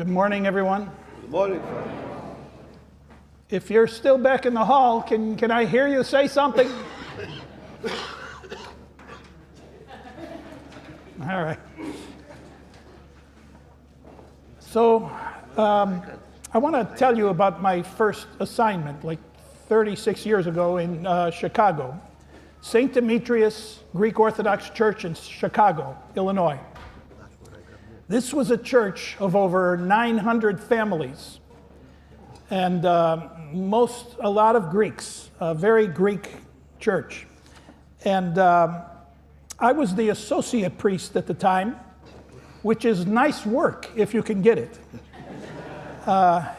Good morning, everyone. Good morning. If you're still back in the hall, can I hear you say something? All right. So I want to tell you about my first assignment, like 36 years ago in Chicago. St. Demetrius Greek Orthodox Church in Chicago, Illinois. This was a church of over 900 families, and a lot of Greeks, a very Greek church. And I was the associate priest at the time, which is nice work if you can get it.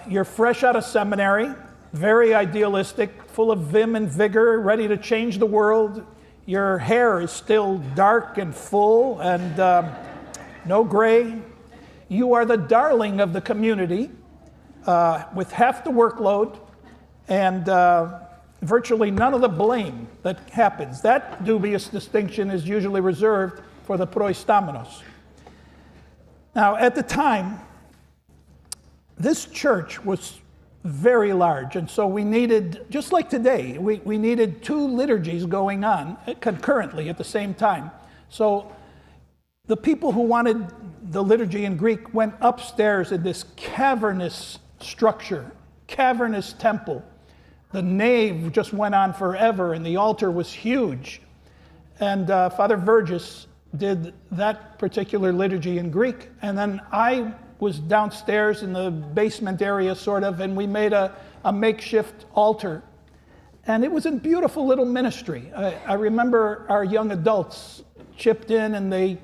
You're fresh out of seminary, very idealistic, full of vim and vigor, ready to change the world. Your hair is still dark and full and no gray. You are the darling of the community with half the workload and virtually none of the blame that happens. That dubious distinction is usually reserved for the proistamenos. Now, at the time, this church was very large, and so we needed, just like today, we needed 2 liturgies going on concurrently at the same time. So the people who wanted the liturgy in Greek went upstairs in this cavernous structure, cavernous temple. The nave just went on forever, and the altar was huge. And Father Vergis did that particular liturgy in Greek, and then I was downstairs in the basement area, sort of, and we made a makeshift altar. And it was a beautiful little ministry. I remember our young adults chipped in, and they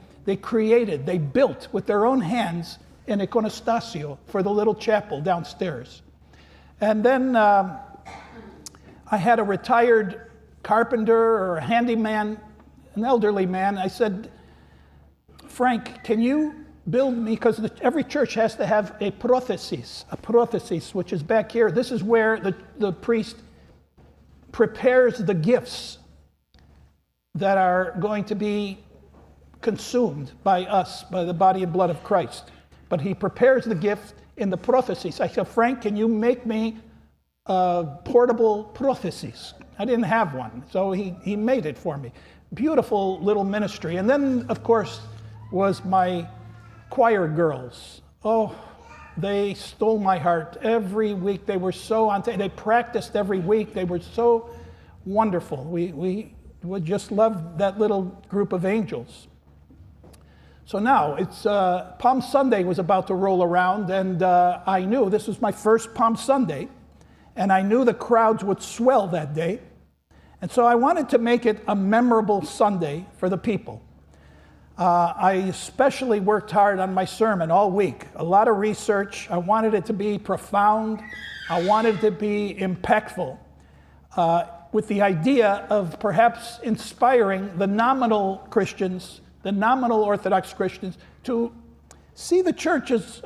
built with their own hands an iconostasio for the little chapel downstairs. And then I had a retired carpenter or a handyman, an elderly man. I said, Frank, can you build me, because every church has to have a prothesis, which is back here. This is where the priest prepares the gifts that are going to be consumed by us, by the body and blood of Christ. But he prepares the gift in the prothesis. I said, Frank, can you make me a portable prothesis? I didn't have one, so he made it for me. Beautiful little ministry. And then, of course, was my choir girls. Oh, they stole my heart every week. They were so on time. They practiced every week. They were so wonderful. We would just love that little group of angels. So now it's Palm Sunday was about to roll around, and I knew this was my first Palm Sunday, and I knew the crowds would swell that day. And so I wanted to make it a memorable Sunday for the people. I especially worked hard on my sermon all week. A lot of research. I wanted it to be profound. I wanted it to be impactful, with the idea of perhaps inspiring the nominal Christians, the nominal Orthodox Christians, to see the church as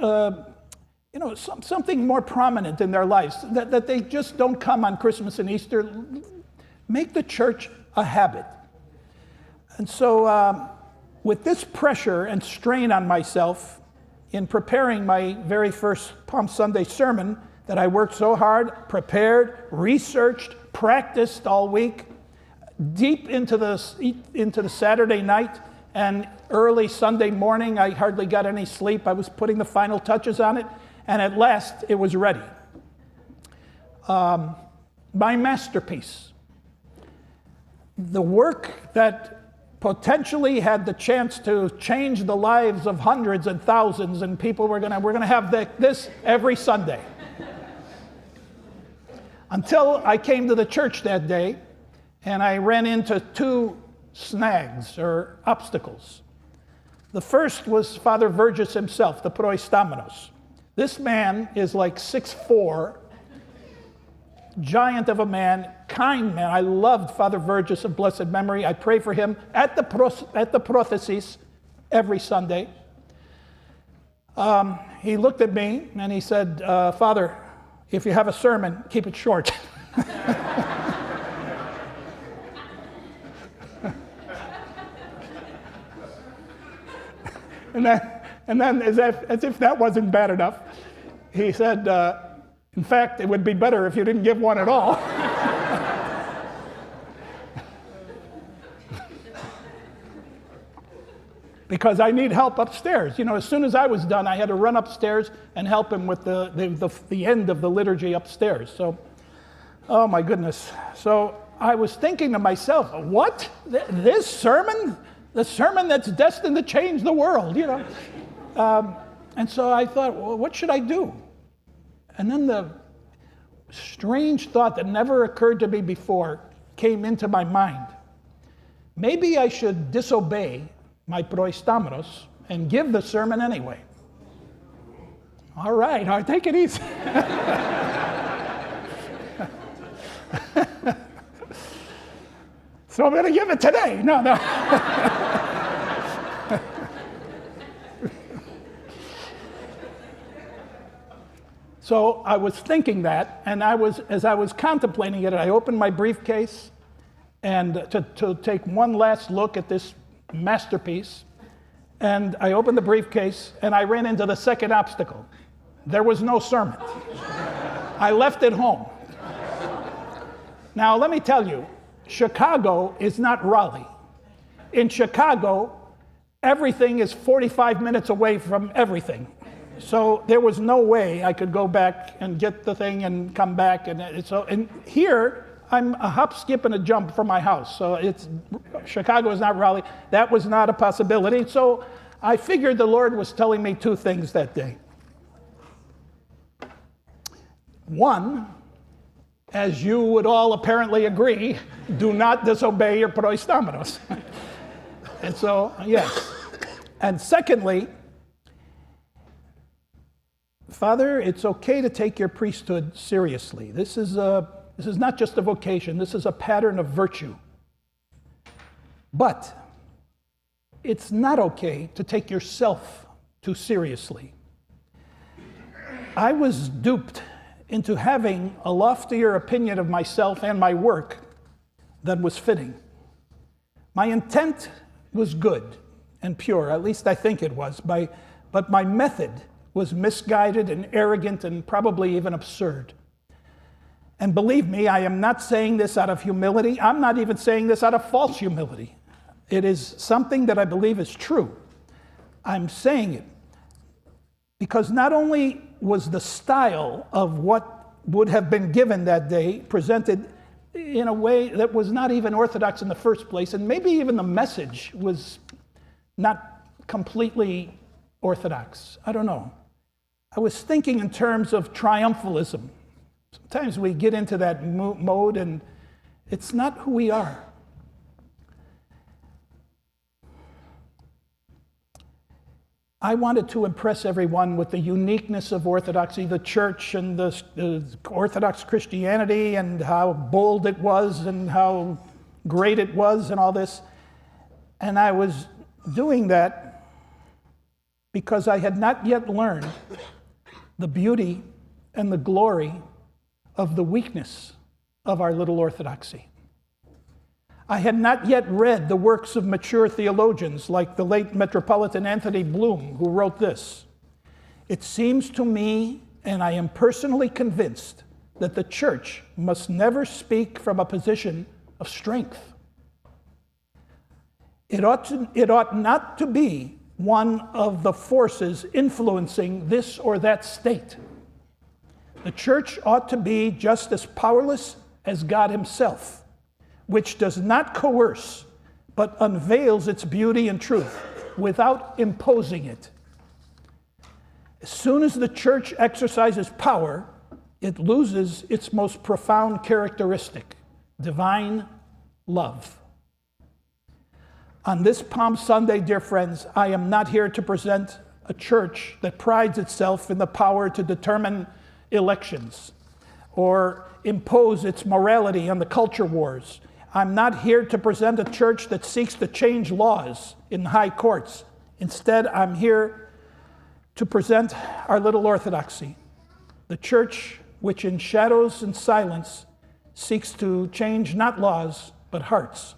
something more prominent in their lives, that they just don't come on Christmas and Easter. Make the church a habit. And so with this pressure and strain on myself in preparing my very first Palm Sunday sermon that I worked so hard, prepared, researched, practiced all week, deep into the Saturday night and early Sunday morning, I hardly got any sleep. I was putting the final touches on it, and at last it was ready. My masterpiece. The work that potentially had the chance to change the lives of hundreds and thousands, and people we're gonna have this every Sunday. Until I came to the church that day, and I ran into 2 snags or obstacles. The first was Father Vergis himself, the proistamenos. This man is like 6'4", giant of a man, kind man. I loved Father Vergis of blessed memory. I pray for him at the prothesis every Sunday. He looked at me and he said, Father, if you have a sermon, keep it short. And And then, as if that wasn't bad enough, he said, in fact, it would be better if you didn't give one at all. Because I need help upstairs. You know, as soon as I was done, I had to run upstairs and help him with the end of the liturgy upstairs. So, oh my goodness. So I was thinking to myself, what? This sermon? The sermon that's destined to change the world, you know? And so I thought, well, what should I do? And then the strange thought that never occurred to me before came into my mind. Maybe I should disobey my proistamenos and give the sermon anyway. All right, take it easy. So I'm going to give it today. No. So I was thinking that, and as I was contemplating it, I opened my briefcase and to take one last look at this masterpiece, and I opened the briefcase and I ran into the second obstacle. There was no sermon. I left it home. Now let me tell you, Chicago is not Raleigh. In Chicago, everything is 45 minutes away from everything. So there was no way I could go back and get the thing and come back. And here, I'm a hop, skip, and a jump from my house. So Chicago is not Raleigh. That was not a possibility. So I figured the Lord was telling me two things that day. One, as you would all apparently agree, do not disobey your proistamenos. And so, yes. And secondly, Father, it's okay to take your priesthood seriously. This is not just a vocation. This is a pattern of virtue. But it's not okay to take yourself too seriously. I was duped into having a loftier opinion of myself and my work than was fitting. My intent was good and pure, at least I think it was, but my method was misguided and arrogant and probably even absurd. And believe me, I am not saying this out of humility. I'm not even saying this out of false humility. It is something that I believe is true. I'm saying it because not only was the style of what would have been given that day presented in a way that was not even Orthodox in the first place, and maybe even the message was not completely Orthodox. I don't know. I was thinking in terms of triumphalism. Sometimes we get into that mode and it's not who we are. I wanted to impress everyone with the uniqueness of Orthodoxy, the church and the Orthodox Christianity, and how bold it was and how great it was and all this. And I was doing that because I had not yet learned the beauty and the glory of the weakness of our little orthodoxy. I had not yet read the works of mature theologians like the late Metropolitan Anthony Bloom, who wrote this. It seems to me, and I am personally convinced, that the church must never speak from a position of strength. It ought not to be one of the forces influencing this or that state. The church ought to be just as powerless as God himself, which does not coerce, but unveils its beauty and truth without imposing it. As soon as the church exercises power, it loses its most profound characteristic, divine love. On this Palm Sunday, dear friends, I am not here to present a church that prides itself in the power to determine elections or impose its morality on the culture wars. I'm not here to present a church that seeks to change laws in high courts. Instead, I'm here to present our little orthodoxy, the church which in shadows and silence seeks to change not laws, but hearts,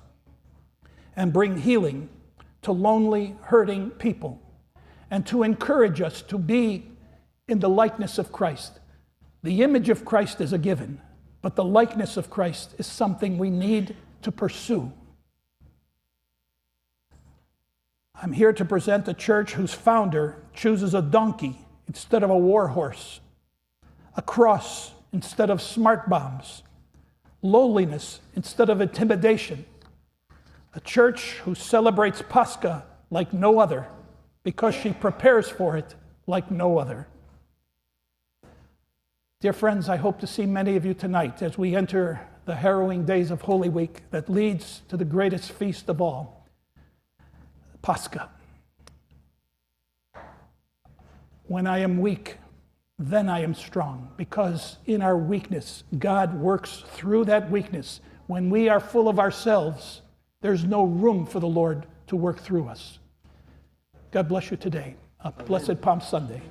and bring healing to lonely, hurting people, and to encourage us to be in the likeness of Christ. The image of Christ is a given, but the likeness of Christ is something we need to pursue. I'm here to present a church whose founder chooses a donkey instead of a war horse, a cross instead of smart bombs, lowliness instead of intimidation, a church who celebrates Pascha like no other because she prepares for it like no other. Dear friends, I hope to see many of you tonight as we enter the harrowing days of Holy Week that leads to the greatest feast of all, Pascha. When I am weak, then I am strong, because in our weakness, God works through that weakness. When we are full of ourselves, there's no room for the Lord to work through us. God bless you today. A blessed Palm Sunday.